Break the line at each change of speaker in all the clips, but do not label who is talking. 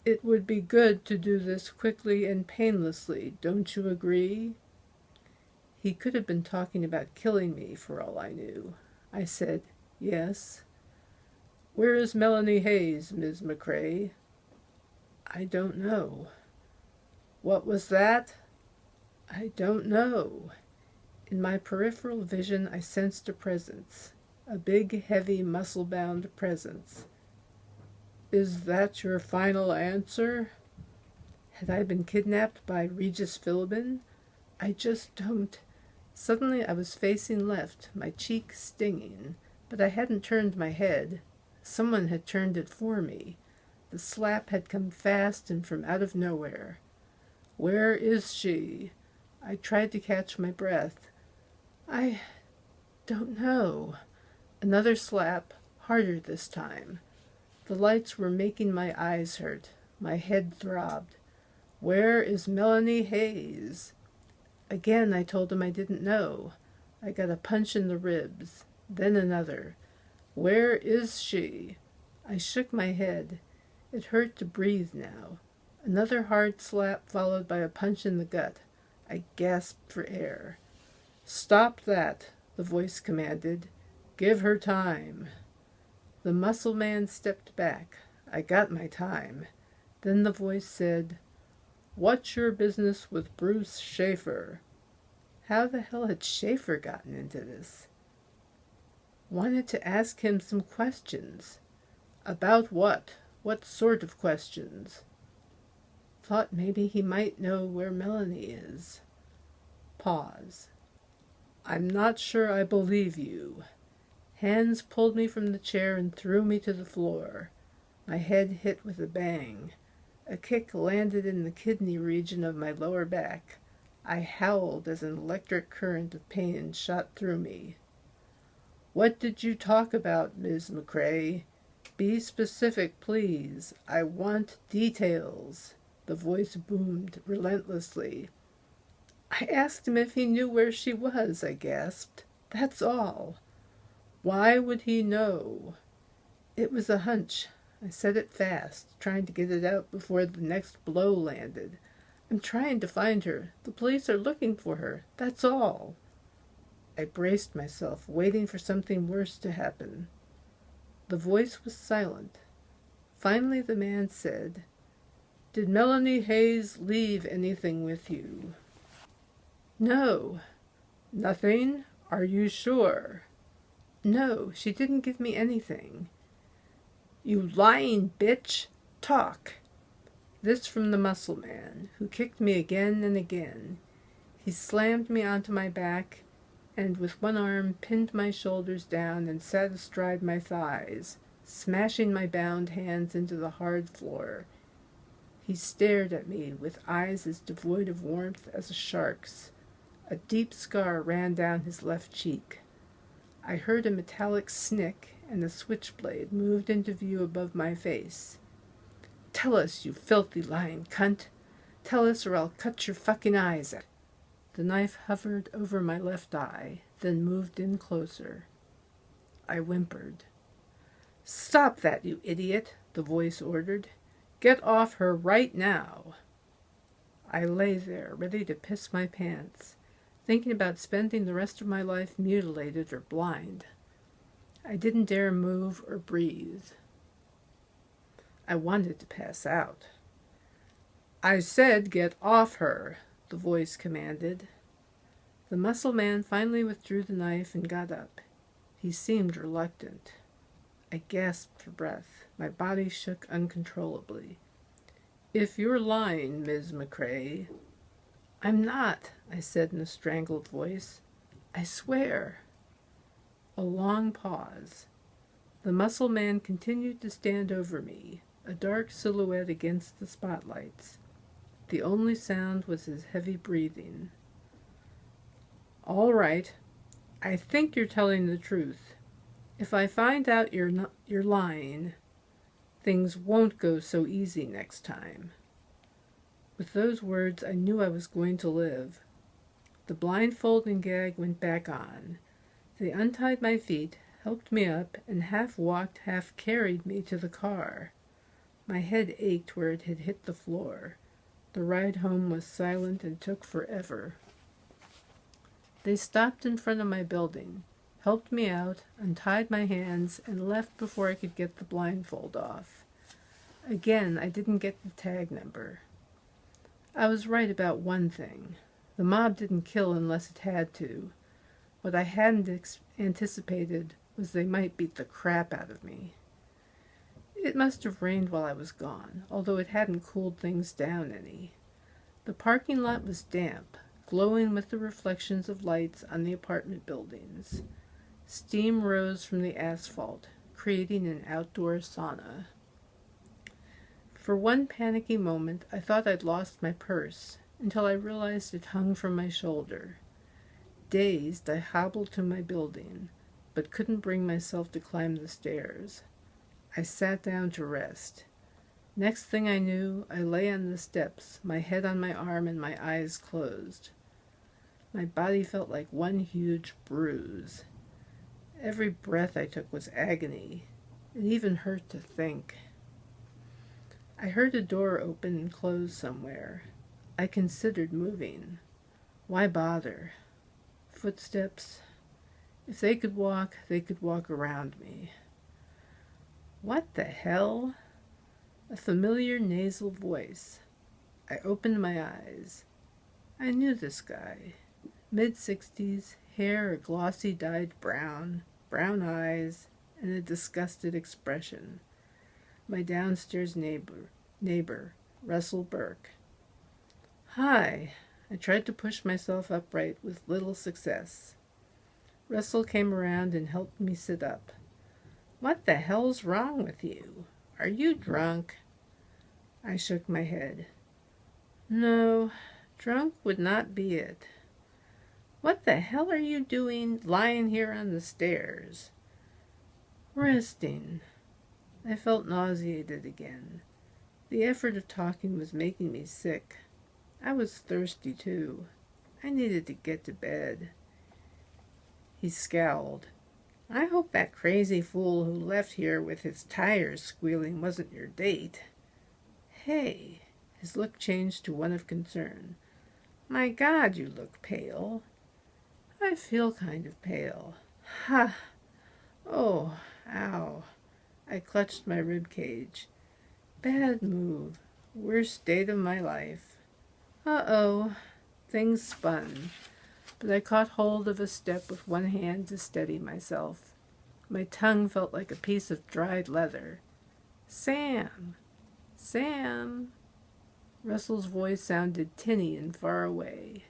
It would be good to do this quickly and painlessly, don't you agree? He could have been talking about killing me, for all I knew. I said, yes. Where is Melanie Hayes, Ms. McCrae? I don't know. What was that? I don't know. In my peripheral vision, I sensed a presence. A big, heavy, muscle-bound presence. Is that your final answer? Had I been kidnapped by Regis Philbin? I just don't. Suddenly I was facing left, my cheek stinging, but I hadn't turned my head. Someone had turned it for me. The slap had come fast and from out of nowhere. Where is she? I tried to catch my breath. I don't know. Another slap, harder this time. The lights were making my eyes hurt. My head throbbed. Where is Melanie Hayes? Again I told him I didn't know. I got a punch in the ribs, then another. Where is she? I shook my head. It hurt to breathe now. Another hard slap followed by a punch in the gut. I gasped for air. Stop that, the voice commanded. Give her time. The muscle man stepped back. I got my time. Then the voice said, What's your business with Bruce Schaefer? How the hell had Schaefer gotten into this? Wanted to ask him some questions. About what? What sort of questions? Thought maybe he might know where Melanie is. Pause. I'm not sure I believe you. Hands pulled me from the chair and threw me to the floor. My head hit with a bang. A kick landed in the kidney region of my lower back. I howled as an electric current of pain shot through me. What did you talk about, Ms. McCrae? Be specific, please. I want details. The voice boomed relentlessly. I asked him if he knew where she was, I gasped. That's all. Why would he know? It was a hunch. I said it fast, trying to get it out before the next blow landed. I'm trying to find her. The police are looking for her. That's all. I braced myself, waiting for something worse to happen. The voice was silent. Finally the man said, Did Melanie Hayes leave anything with you? No. Nothing? Are you sure? No, she didn't give me anything. You lying bitch! Talk! This from the muscle man, who kicked me again and again. He slammed me onto my back, and with one arm pinned my shoulders down and sat astride my thighs, smashing my bound hands into the hard floor. He stared at me with eyes as devoid of warmth as a shark's. A deep scar ran down his left cheek. I heard a metallic snick, and a switchblade moved into view above my face. Tell us, you filthy lying cunt! Tell us or I'll cut your fucking eyes out. The knife hovered over my left eye, then moved in closer. I whimpered. Stop that, you idiot, the voice ordered. Get off her right now. I lay there, ready to piss my pants, thinking about spending the rest of my life mutilated or blind. I didn't dare move or breathe. I wanted to pass out. I said get off her, the voice commanded. The muscle man finally withdrew the knife and got up. He seemed reluctant. I gasped for breath. My body shook uncontrollably. If you're lying, Ms. McCrae. I'm not, I said in a strangled voice. I swear. A long pause. The muscle man continued to stand over me, a dark silhouette against the spotlights. The only sound was his heavy breathing. All right. I think you're telling the truth. If I find out you're lying, things won't go so easy next time. With those words, I knew I was going to live. The blindfold and gag went back on. They untied my feet, helped me up, and half walked, half carried me to the car. My head ached where it had hit the floor. The ride home was silent and took forever. They stopped in front of my building, helped me out, untied my hands, and left before I could get the blindfold off. Again, I didn't get the tag number. I was right about one thing. The mob didn't kill unless it had to. What I hadn't anticipated was they might beat the crap out of me. It must have rained while I was gone, although it hadn't cooled things down any. The parking lot was damp, glowing with the reflections of lights on the apartment buildings. Steam rose from the asphalt, creating an outdoor sauna. For one panicky moment, I thought I'd lost my purse, until I realized it hung from my shoulder. Dazed, I hobbled to my building, but couldn't bring myself to climb the stairs. I sat down to rest. Next thing I knew, I lay on the steps, my head on my arm and my eyes closed. My body felt like one huge bruise. Every breath I took was agony. It even hurt to think. I heard a door open and close somewhere. I considered moving. Why bother? Footsteps. If they could walk around me. What the hell? A familiar nasal voice. I opened my eyes. I knew this guy. Mid-60s, hair a glossy dyed brown, brown eyes, and a disgusted expression. My downstairs neighbor, Russell Burke. Hi. I tried to push myself upright with little success. Russell came around and helped me sit up. What the hell's wrong with you? Are you drunk? I shook my head. No, drunk would not be it. What the hell are you doing lying here on the stairs? Resting. I felt nauseated again. The effort of talking was making me sick. I was thirsty, too. I needed to get to bed. He scowled. I hope that crazy fool who left here with his tires squealing wasn't your date. Hey, his look changed to one of concern. My God, you look pale. I feel kind of pale. Ha! Oh, ow. I clutched my rib cage. Bad move. Worst date of my life. Uh-oh. Things spun. But I caught hold of a step with one hand to steady myself. My tongue felt like a piece of dried leather. Sam! Sam! Russell's voice sounded tinny and far away.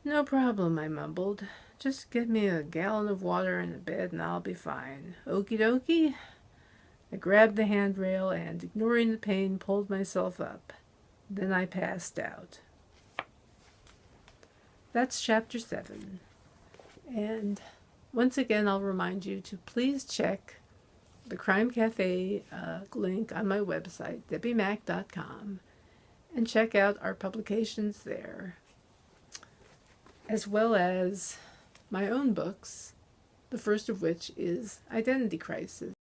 No problem, I mumbled. Just get me a gallon of water and a bed and I'll be fine. Okie dokie? I grabbed the handrail and, ignoring the pain, pulled myself up. Then I passed out. That's Chapter 7. And once again, I'll remind you to please check the Crime Cafe link on my website, debbimack.com, and check out our publications there, as well as my own books, the first of which is Identity Crisis.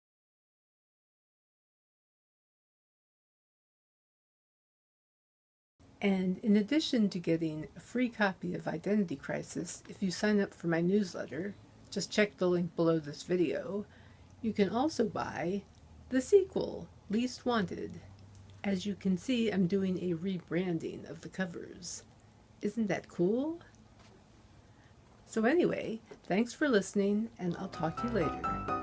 And in addition to getting a free copy of Identity Crisis, if you sign up for my newsletter, just check the link below this video, you can also buy the sequel, Least Wanted. As you can see, I'm doing a rebranding of the covers. Isn't that cool? So anyway, thanks for listening, and I'll talk to you later.